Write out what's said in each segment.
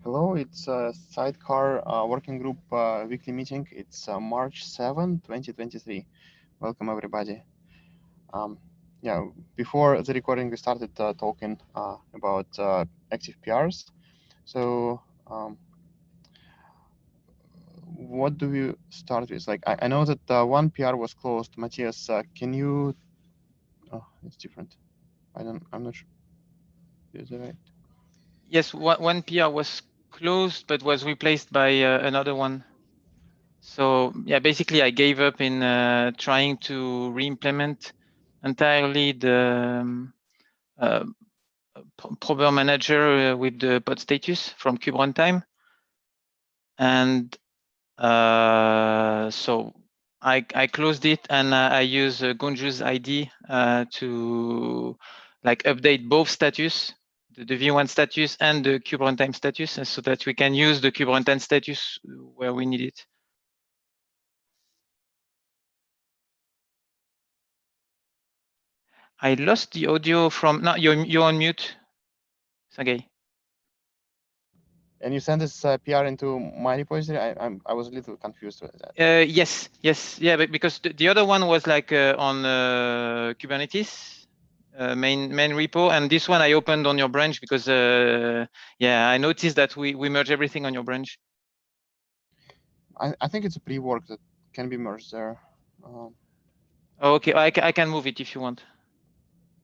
Hello, it's a Sidecar working group weekly meeting. It's March 7, 2023. Welcome, everybody. Yeah, before the recording, we started talking about active PRs. So what do we start with? Like, I know that one PR was closed. Matthias, can you? Oh, it's different. I'm not sure. Is it right? Yes, one PR was closed but was replaced by another one. So yeah, basically I gave up in trying to re-implement entirely the prober manager with the pod status from kube runtime. And so I closed it and I use Gonju's ID to like update both status, the V1 status and the kube runtime status, so that we can use the kube runtime status where we need it. I lost the audio from, no, you're on mute, Sergey. And you send this PR into my repository. I was a little confused with that. Yes, yeah, but because the other one was like on Kubernetes main repo, and this one I opened on your branch because yeah, I noticed that we merge everything on your branch. I think it's a pre-work that can be merged there. Okay, I can move it if you want.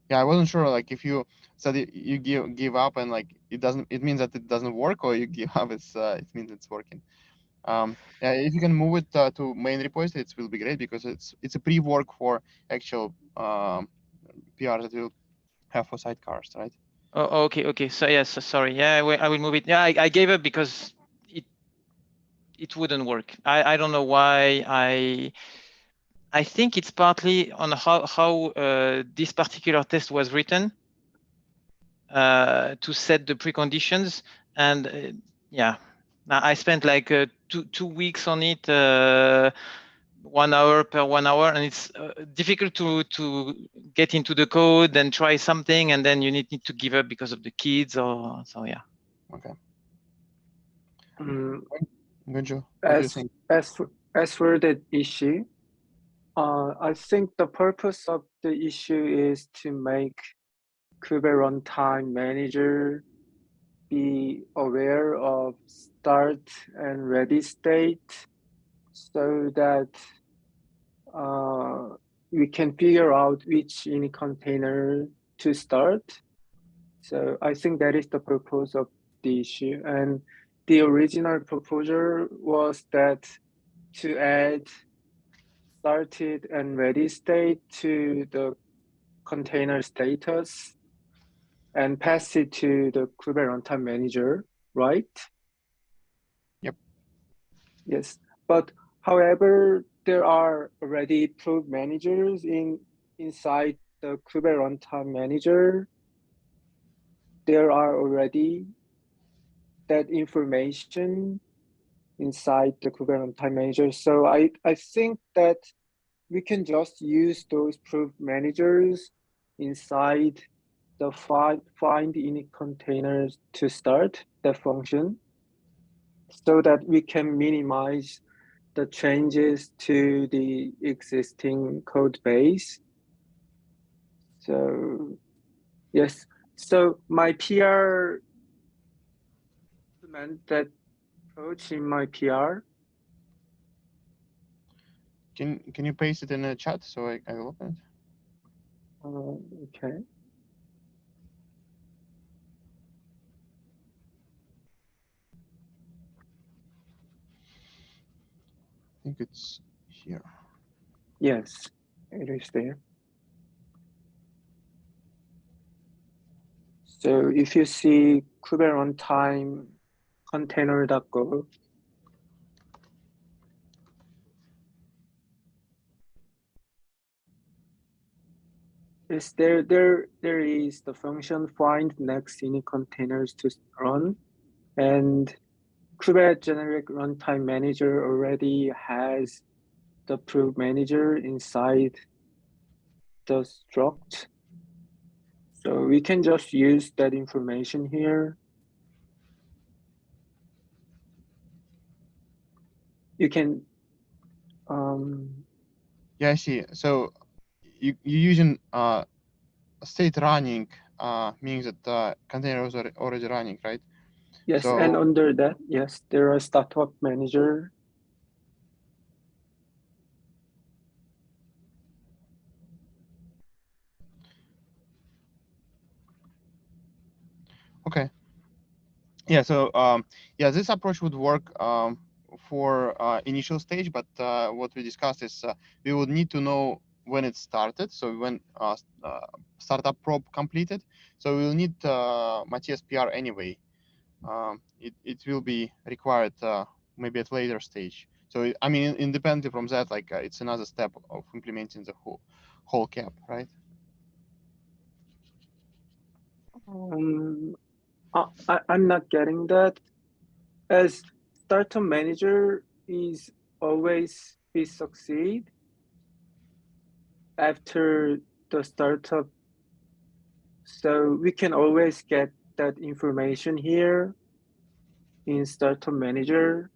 Yeah, I wasn't sure. Like, if you said you give up and like it means that it doesn't work, or you give up, it means it's working. Yeah, if you can move it to main repository, it will be great because it's a pre-work for actual PR that we'll have for sidecars, right? Oh, okay. So yes, sorry. Yeah, I will move it. Yeah, I gave up because it wouldn't work. I don't know why. I think it's partly on how this particular test was written to set the preconditions, and yeah, I spent like 2 weeks on it, 1 hour per 1 hour, and it's difficult to get into the code and try something, and then you need to give up because of the kids, or so yeah. Okay. Gonju, what do you think? As for the issue, I think the purpose of the issue is to make Kube runtime manager be aware of start and ready state, so that we can figure out which init container to start. So I think that is the purpose of the issue. And the original proposal was that to add started and ready state to the container status and pass it to the Kube runtime manager, right? Yep. Yes, but however, there are already proof managers inside the Kube runtime manager. There are already that information inside the Kube runtime manager. So I think that we can just use those proof managers inside the find init containers to start the function, so that we can minimize the changes to the existing code base. So yes, so my PR implement that approach in my PR. Can you paste it in the chat so I will open it? Okay. I think it's here. Yes, it is there. So if you see Kube runtime container.go, is there is the function find next init containers to run, and Kube generic runtime manager already has the proof manager inside the struct. So we can just use that information here. you can. Yeah, I see. So you using state running means that container was already running, right? Yes, So and under that, yes, there are startup manager. okay. Yeah, so yeah, this approach would work for initial stage, but what we discussed is we would need to know when it started. So when startup probe completed, so we'll need Matthias PR anyway. It will be required maybe at later stage. So I mean, independently from that, like it's another step of implementing the whole cap, right? I'm not getting that. As startup manager is always be succeed after the startup, so we can always get that information here in startup manager,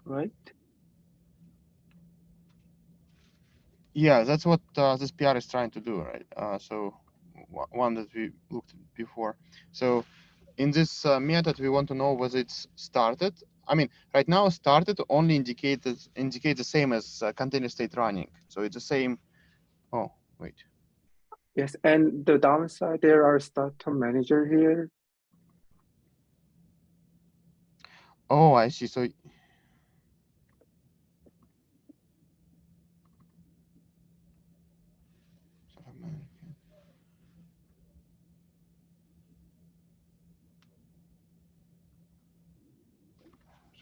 right? Yeah, that's what this PR is trying to do, right? So one that we looked at before. So in this method, we want to know whether it's started. I mean, right now started only indicate the same as container state running. So it's the same. Oh, wait. Yes, and the downside, there are startup manager here. Oh, I see. So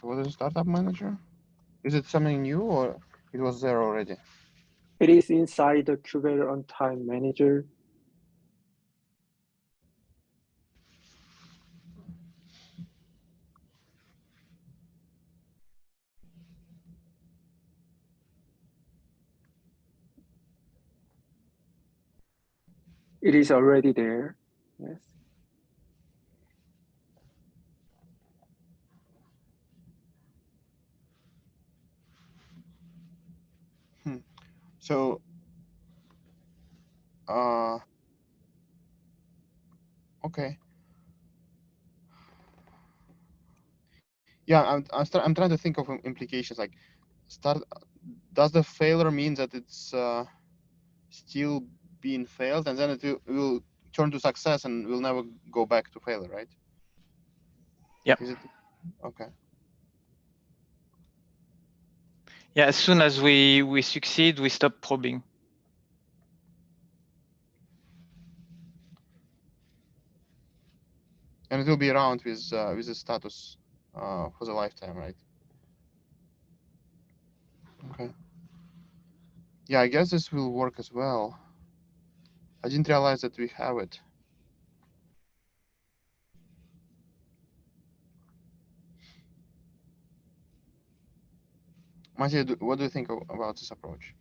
what is a startup manager? Is it something new or it was there already? It is inside the Kubernetes runtime manager. It is already there. Yes. So okay. Yeah, I'm trying to think of implications. Like start. Does the failure mean that it's still being failed, and then it will turn to success and will never go back to failure, right? Yeah. Is it okay? Yeah. As soon as we succeed, we stop probing. And it will be around with the status for the lifetime, right? Okay. Yeah, I guess this will work as well. I didn't realize that we have it. Matthew, what do you think about this approach?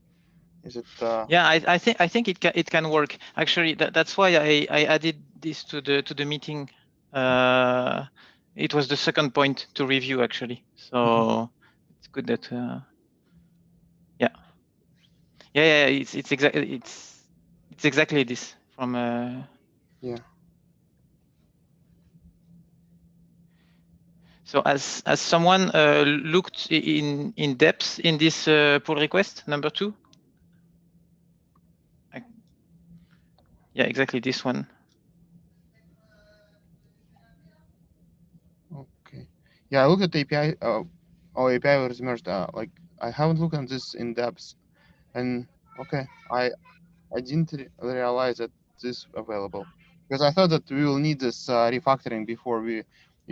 Is it? Yeah, I think it can work. Actually, that's why I added this to the meeting. It was the second point to review actually. So it's good that yeah, it's exactly this from Yeah. So as someone looked in depth in this pull request number 2. Yeah, exactly this one. Okay. Yeah, I looked at the API. API was merged. Like I haven't looked at this in depth, and okay, I didn't realize that this is available because I thought that we will need this refactoring before we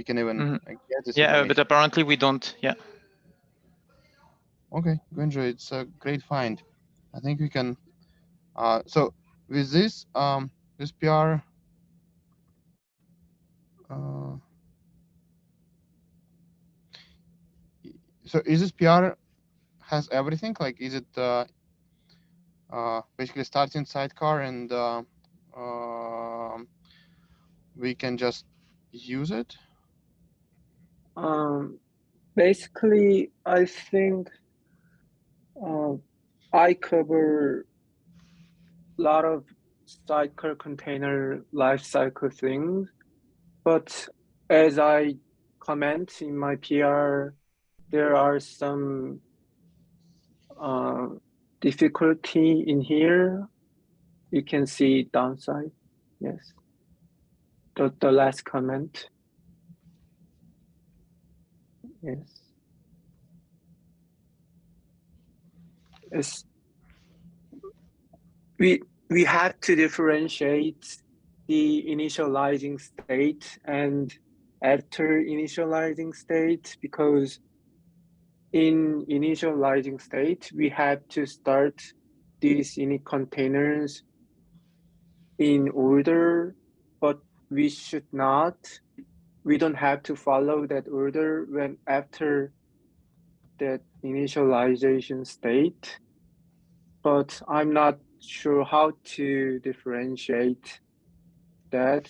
can even get this Yeah, but information. apparently we don't. Yeah. Okay, Gunjo, it's a great find. I think we can. So with this PR. Uh, so is this PR has everything? Like, is it basically starting sidecar and we can just use it? Basically, I think I cover a lot of sidecar container lifecycle things, but as I comment in my PR, there are some difficulty in here. You can see downside. Yes. The last comment. Yes. Yes. We have to differentiate the initializing state and after initializing state, because in initializing state, we have to start these init containers in order, but we should not. We don't have to follow that order when after that initialization state. But I'm not sure how to differentiate that.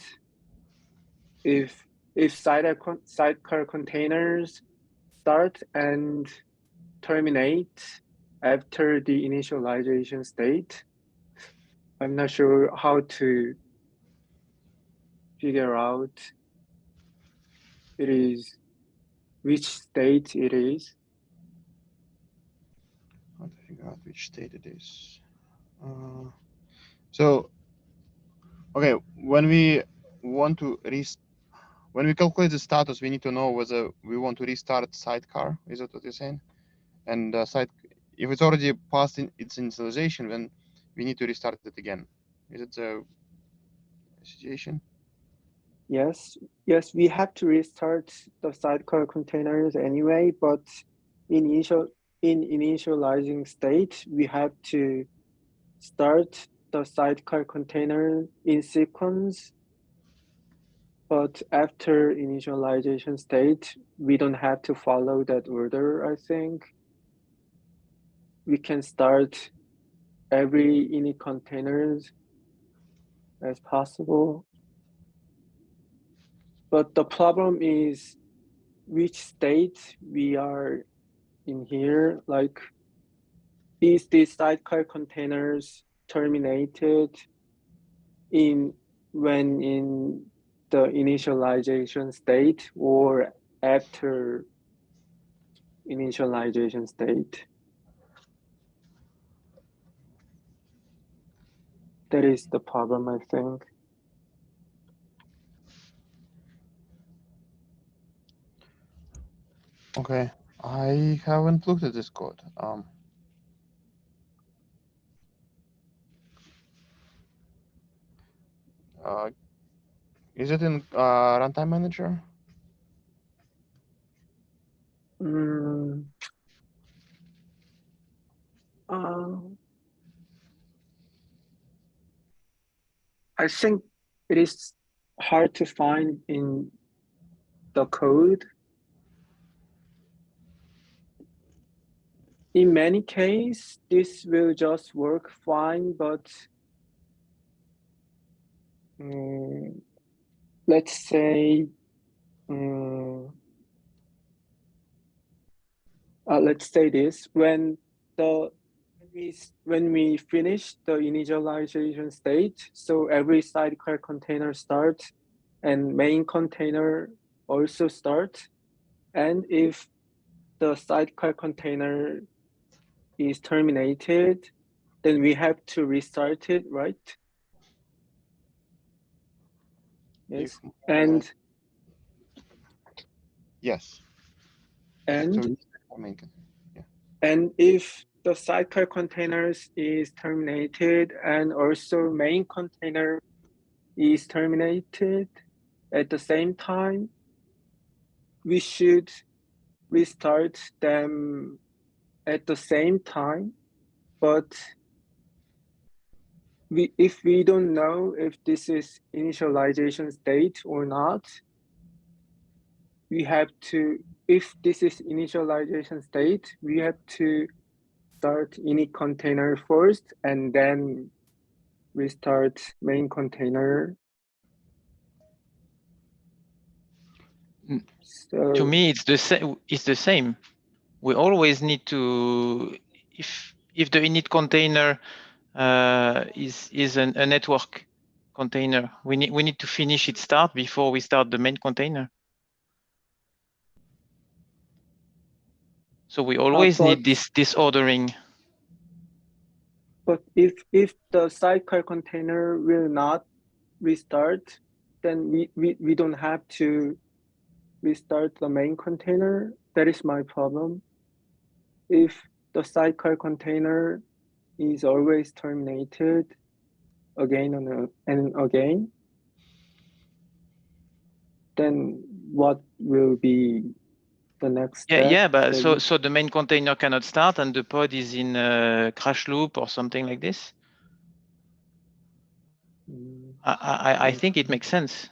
If sidecar containers start and terminate after the initialization state, I'm not sure how to figure out which state it is. How to figure out which state it is. So, okay, when we want to when we calculate the status, we need to know whether we want to restart sidecar. Is that what you're saying? And if it's already passed in its initialization, then we need to restart it again. Is it the situation? Yes, we have to restart the sidecar containers anyway, but in initializing state, we have to start the sidecar container in sequence. But after initialization state, we don't have to follow that order, I think. We can start every init containers as possible. But the problem is which state we are in here, like is the sidecar containers terminated when in the initialization state or after initialization state? That is the problem, I think. Okay, I haven't looked at this code. Is it in runtime manager? I think it is hard to find in the code. In many cases, this will just work fine, but let's say, let's say this, when we finish the initialization state, so every sidecar container starts and main container also starts. And if the sidecar container is terminated, then we have to restart it, right? Yes. And yes. And So, yeah. And if the sidecar containers is terminated and also main container is terminated at the same time, we should restart them at the same time. But if we don't know if this is initialization state or not, we have to, if this is initialization state, we have to start init container first and then restart main container. So To me, it's the same. It's the same. We always need to, if the init container is a network container, we need to finish its start before we start the main container. So we always need this ordering. But if the sidecar container will not restart, then we don't have to restart the main container. That is my problem. If the sidecar container is always terminated again and again, then what will be the next step? Yeah, but so the main container cannot start and the pod is in a crash loop or something like this. I think it makes sense.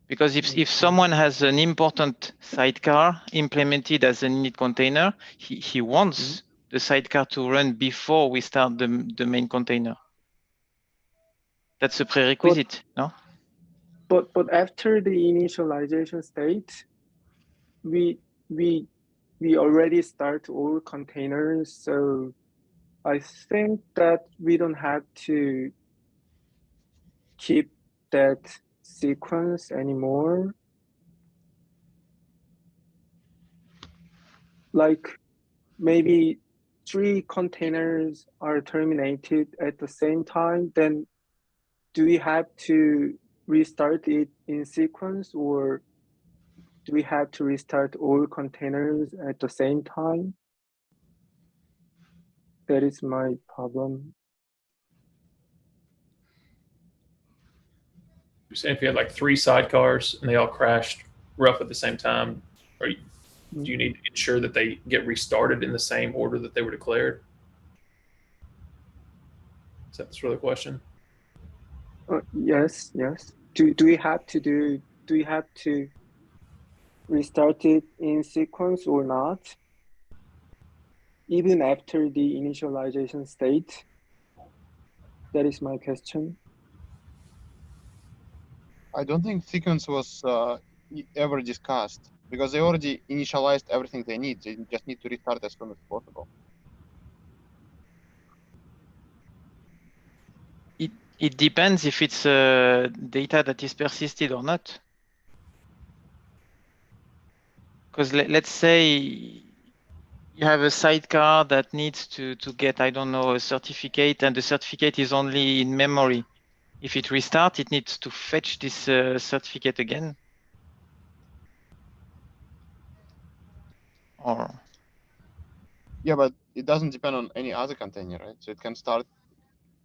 Because if someone has an important sidecar implemented as an init container, he wants the sidecar to run before we start the main container. That's a prerequisite, no? But after the initialization state, we already start all containers, so I think that we don't have to keep that sequence anymore. Like maybe 3 containers are terminated at the same time, then do we have to restart it in sequence, or do we have to restart all containers at the same time? That is my problem. You're saying if you had like 3 sidecars and they all crashed rough at the same time, or do you need to ensure that they get restarted in the same order that they were declared? Is that sort of the question? Yes. Do we have to restart it in sequence or not? Even after the initialization state? That is my question. I don't think sequence was ever discussed because they already initialized everything they need. They just need to restart as soon as possible. It depends if it's data that is persisted or not. Because let's say you have a sidecar that needs to get, I don't know, a certificate, and the certificate is only in memory. If it restarts, it needs to fetch this certificate again. Or yeah, but it doesn't depend on any other container, right? So it can start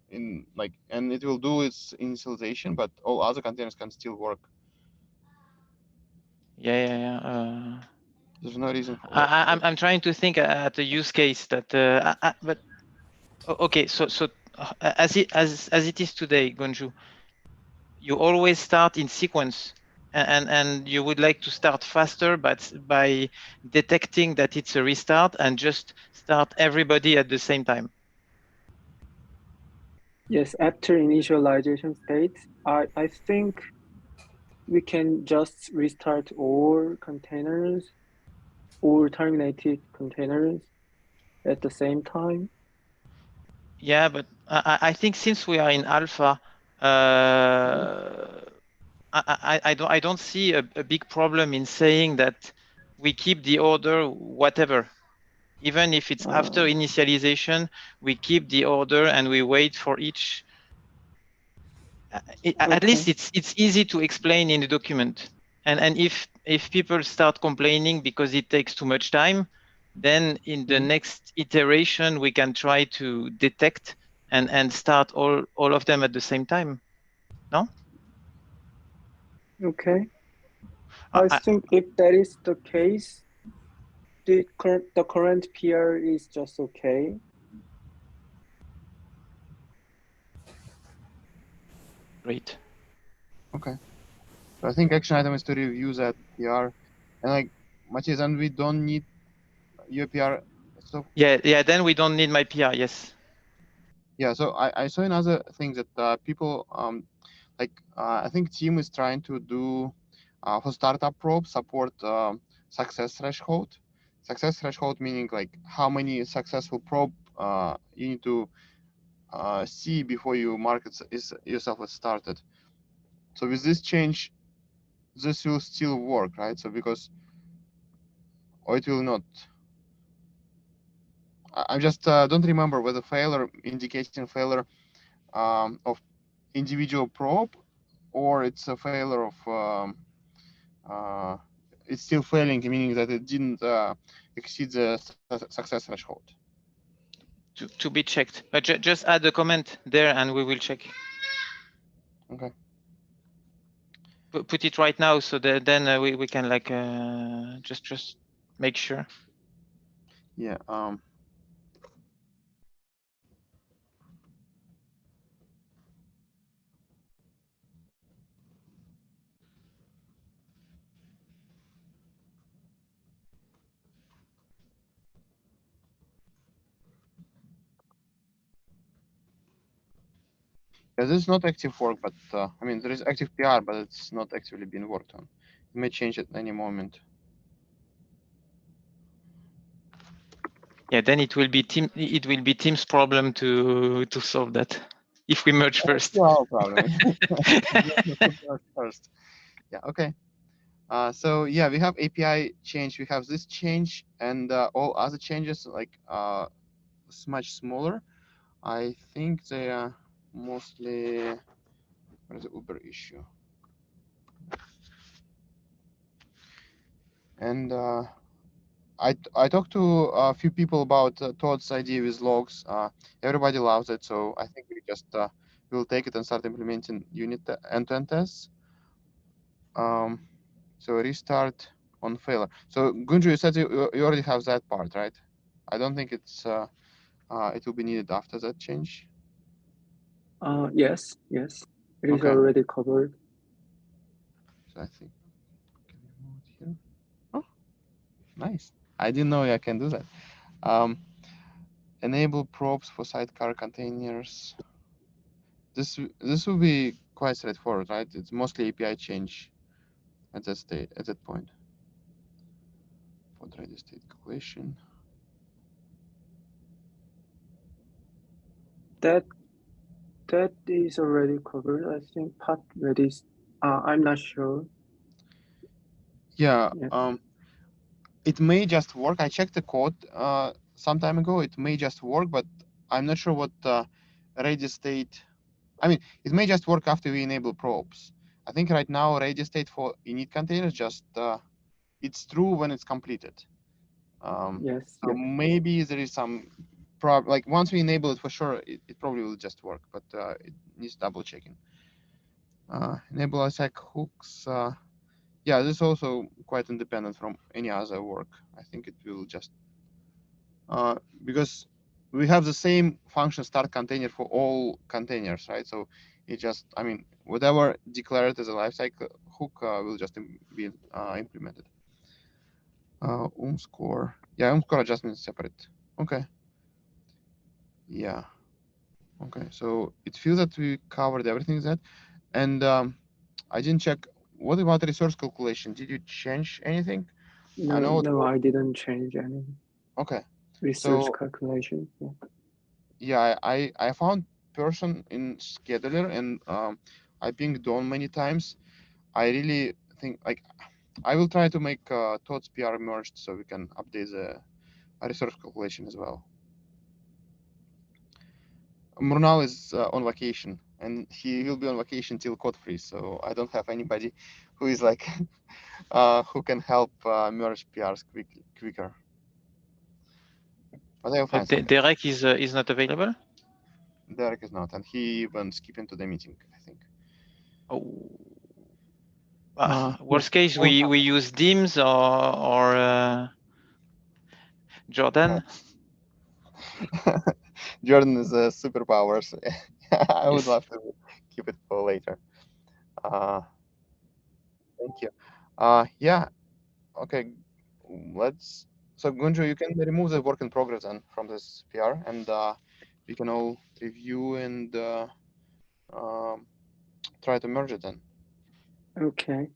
in like, and it will do its initialization, but all other containers can still work. Yeah. There's no reason for I'm trying to think at a use case that, but okay. So as it is today, Gonju, you always start in sequence, and you would like to start faster, but by detecting that it's a restart and just start everybody at the same time. Yes, after initialization state, I think we can just restart all containers or terminated containers at the same time. Yeah, but I think since we are in alpha, I don't see a big problem in saying that we keep the order whatever. Even if it's after initialization, we keep the order and we wait for each. At least it's easy to explain in the document. And if people start complaining because it takes too much time, then in the next iteration we can try to detect and start all of them at the same time. No? Okay. I think if that is the case, the current PR is just okay. Great. Okay. So I think action item is to review that PR, and like Matthias, and we don't need your PR. So yeah. Then we don't need my PR. Yes. Yeah. So I saw another thing that people like I think team is trying to do For startup probe, support success threshold. Success threshold meaning like how many successful probe you need to see before you mark yourself as started. So with this change, this will still work, right? So because, or it will not. I just don't remember whether failure indicating failure of individual probe, or it's a failure of it's still failing, meaning that it didn't exceed the success threshold. To be checked. Just add a comment there, and we will check. Okay. Put it right now, so that then we can like just make sure. Yeah. Yeah, this is not active work, but I mean there is active PR, but it's not actively being worked on. It may change at any moment. Yeah, then it will be Team's problem to solve that if we merge first. No problem. First. Yeah. Okay. So yeah, we have API change. We have this change, and all other changes like much smaller. I think they are mostly what is the Uber issue. And I talked to a few people about Todd's idea with logs. Everybody loves it, so I think we just will take it and start implementing unit end-to-end tests. So restart on failure. So Gunju, you said you already have that part, right? I don't think it's it will be needed after that change. Yes, yes, it is Okay. already covered. So I think can we move it here? Oh, nice. I didn't know I can do that. Enable probes for sidecar containers. This will be quite straightforward, right? It's mostly API change at that point. For ready state calculation. That is already covered. I think part ready. I'm not sure. Yeah. Yeah. It may just work. I checked the code some time ago. It may just work, but I'm not sure what ready state. I mean, it may just work after we enable probes. I think right now ready state for init containers just it's true when it's completed. Yes. So maybe there is some like once we enable it for sure, it probably will just work, but it needs double checking. Enable ISAC hooks. Yeah, this is also quite independent from any other work. I think it will just because we have the same function start container for all containers, right? So it just, I mean, whatever declared as a lifecycle hook will just be implemented. Score. Yeah, score adjustment is separate. Okay. Yeah. Okay. So it feels that we covered everything that, and I didn't check. What about resource calculation? Did you change anything? I know. No, I didn't change any Okay. research So calculation. yeah, I found person in scheduler, and I pinged Dawn many times. I really think like I will try to make Todd's PR merged so we can update the resource calculation as well. Murnal is on vacation, and he will be on vacation till code freeze, so I don't have anybody who is like who can help merge PRs quicker. But I'll find somebody. Derek is not available. Derek is not, and he even skipped into the meeting, I think. Oh. Yeah. Worst case, we use Dims or Jordan. Jordan is a superpower. So I would Yes. love to keep it for later. Thank you. Yeah. Okay. Let's. So Gunjo, you can remove the work in progress then from this PR, and we can all review and try to merge it then. Okay.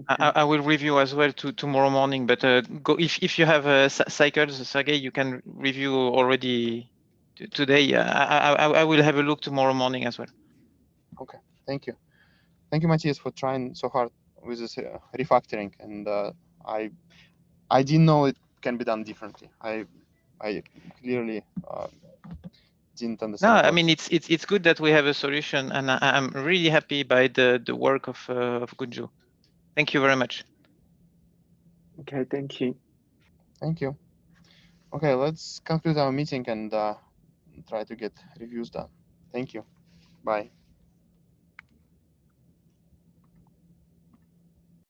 I will review as well tomorrow morning. But go if you have cycles, Sergey, you can review already today. I will have a look tomorrow morning as well. Okay, thank you. Thank you, Matthias, for trying so hard with this refactoring. And I didn't know it can be done differently. I clearly didn't No, understand. I mean it's good that we have a solution, and I'm really happy by the work of Gunju. Thank you very much. Okay, thank you. Thank you. Okay, let's conclude our meeting and try to get reviews done. Thank you. Bye.